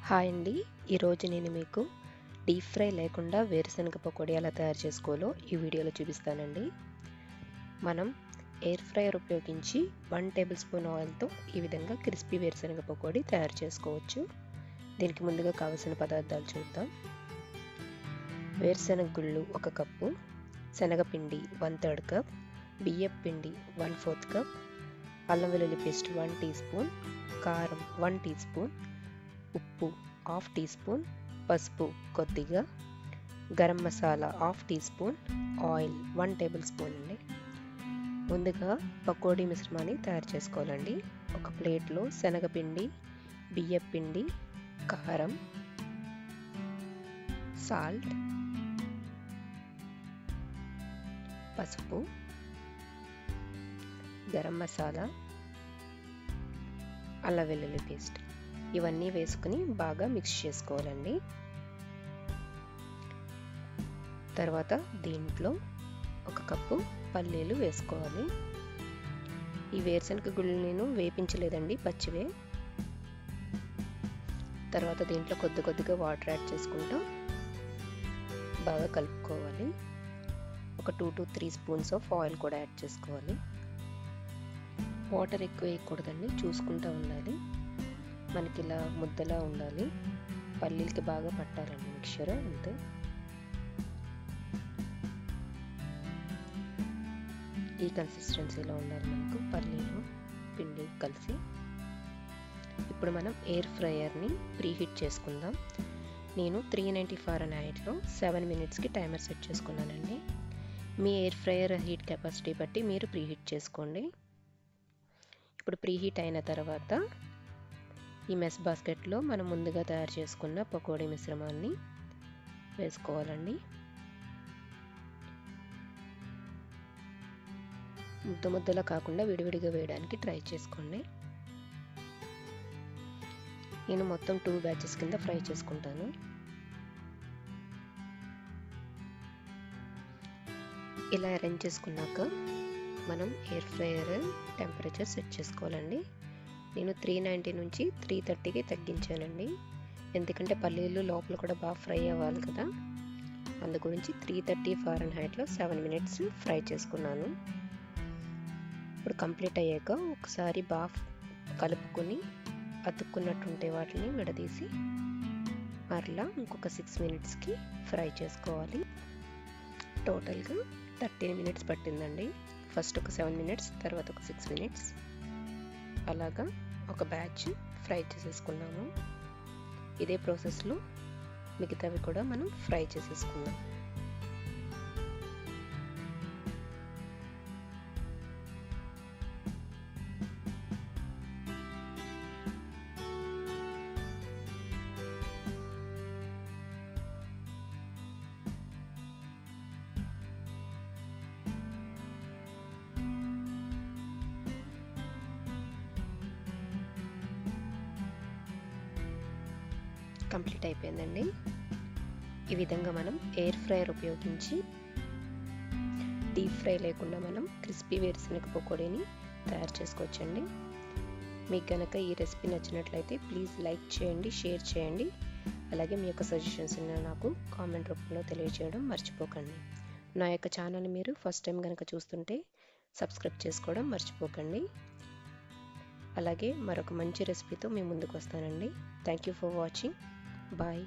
Hi అండి. ఈరోజు నేను మీకు డీప్ ఫ్రై లేకుండా వేరుశనగ పకోడీ ఎలా తయారు చేసుకోవాలో ఈ వీడియోలో చూపిస్తానండి. మనం ఎయిర్ ఫ్రైయర్ ఉపయోగించి 1 టేబుల్ స్పూన్ ఆయిల్తో ఈ విధంగా క్రిస్పీ వేరుశనగ పకోడీ తయారు చేసుకోవచ్చు. దీనికి ముందుగా కావాల్సిన పదార్థాలు చూద్దాం. వేరుశనగ గుళ్ళు 1 కప్పు, శనగపిండి 1/3 కప్, బియ్యపు పిండి 1/4 కప్, అల్లం వెల్లుల్లి పేస్ట్ 1 టీ స్పూన్, కారం 1 టీ స్పూన్, ఉప్పు 1/2 టీ స్పూన్, పసుపు కొద్దిగా, garam masala 1/2 teaspoon, oil 1 tablespoon అండి. ముందుగా పకోడీ మిశ్రమాన్ని తయారు చేసుకోవాలండి. ఒక ప్లేట్లో శనగపిండి, బియ్యపు పిండి, కారం, సాల్ట్, పసుపు, గరం మసాలా, అల్లం వెల్లుల్లి పేస్ట్ ఇవన్నీ వేసుకుని బాగా మిక్స్ చేసుకోవాలండి. తర్వాత దీంట్లో 1 కప్పు పల్లీలు వేసుకోవాలి. ఈ వేరుశనగ గుళ్ళు నేను వేపించలేదండి, పచ్చివే. తర్వాత దీంట్లో కొద్దిగా వాటర్ యాడ్ చేసుకుంటూ బాగా కలుపుకోవాలి. ఒక 2 to 3 స్పూన్స్ ఆఫ్ ఆయిల్ కూడా యాడ్ చేసుకోవాలి. వాటర్ ఎక్కువ వేయకూడదండి, చూసుకుంటూ ఉండాలి. మనకి ఇలా ముద్దలా ఉండాలి, పల్లీలకి బాగా పట్టాలండి మిక్చర్, అంతే. ఈ కన్సిస్టెన్సీలో ఉండాలి మనకు పల్లీలు పిండి కలిసి. ఇప్పుడు మనం ఎయిర్ ఫ్రైయర్ని ప్రీహీట్ చేసుకుందాం. నేను 390 ఫారెన్హీట్లో 7 మినిట్స్కి టైమర్ సెట్ చేసుకున్నానండి. మీ ఎయిర్ ఫ్రైయర్ హీట్ కెపాసిటీ బట్టి మీరు ప్రీహీట్ చేసుకోండి. ఇప్పుడు ప్రీహీట్ అయిన తర్వాత ఈ మెస్ బాస్కెట్లో మనం ముందుగా తయారు చేసుకున్న పకోడీ మిశ్రమాన్ని వేసుకోవాలండి. ముద్దలా కాకుండా విడివిడిగా వేయడానికి ట్రై చేసుకోండి. నేను మొత్తం 2 బ్యాచెస్ కింద ఫ్రై చేసుకుంటాను. ఇలా అరేంజ్ చేసుకున్నాక మనం ఎయిర్ ఫ్రైయర్ టెంపరేచర్ సెట్ చేసుకోవాలండి. నేను 390 నుంచి 330కి తగ్గించానండి, ఎందుకంటే పల్లీలు లోపల కూడా బాగా ఫ్రై అవ్వాలి కదా. అందు గురించి 330 ఫారెన్హీట్లో 7 మినిట్స్ ఫ్రై చేసుకున్నాను. ఇప్పుడు కంప్లీట్ అయ్యాక ఒకసారి బాగా కలుపుకొని అతుక్కున్నట్టుంటే వాటిని విడదీసి మరలా ఇంకొక 6 మినిట్స్కి ఫ్రై చేసుకోవాలి. టోటల్గా 13 మినిట్స్ పట్టిందండి. ఫస్ట్ ఒక 7 మినిట్స్, తర్వాత ఒక 6 మినిట్స్, అలాగా ఒక బ్యాచ్ ఫ్రై చేసేసుకున్నాము. ఇదే ప్రాసెస్లో మిగతావి కూడా మనం ఫ్రై చేసేసుకుందాం. కంప్లీట్ అయిపోయిందండి. ఈ విధంగా మనం ఎయిర్ ఫ్రైయర్ ఉపయోగించి డీప్ ఫ్రై లేకుండా మనం క్రిస్పీ వేరుశనగ పకోడీని తయారు చేసుకోవచ్చండి. మీకు కనుక ఈ రెసిపీ నచ్చినట్లయితే ప్లీజ్ లైక్ చేయండి, షేర్ చేయండి. అలాగే మీ యొక్క సజెషన్స్ నాకు కామెంట్ రూపంలో తెలియజేయడం మర్చిపోకండి. నా యొక్క ఛానల్ని మీరు ఫస్ట్ టైం కనుక చూస్తుంటే సబ్స్క్రైబ్ చేసుకోవడం మర్చిపోకండి. అలాగే మరొక మంచి రెసిపీతో మీ ముందుకు వస్తానండి. Thank you for watching. Bye.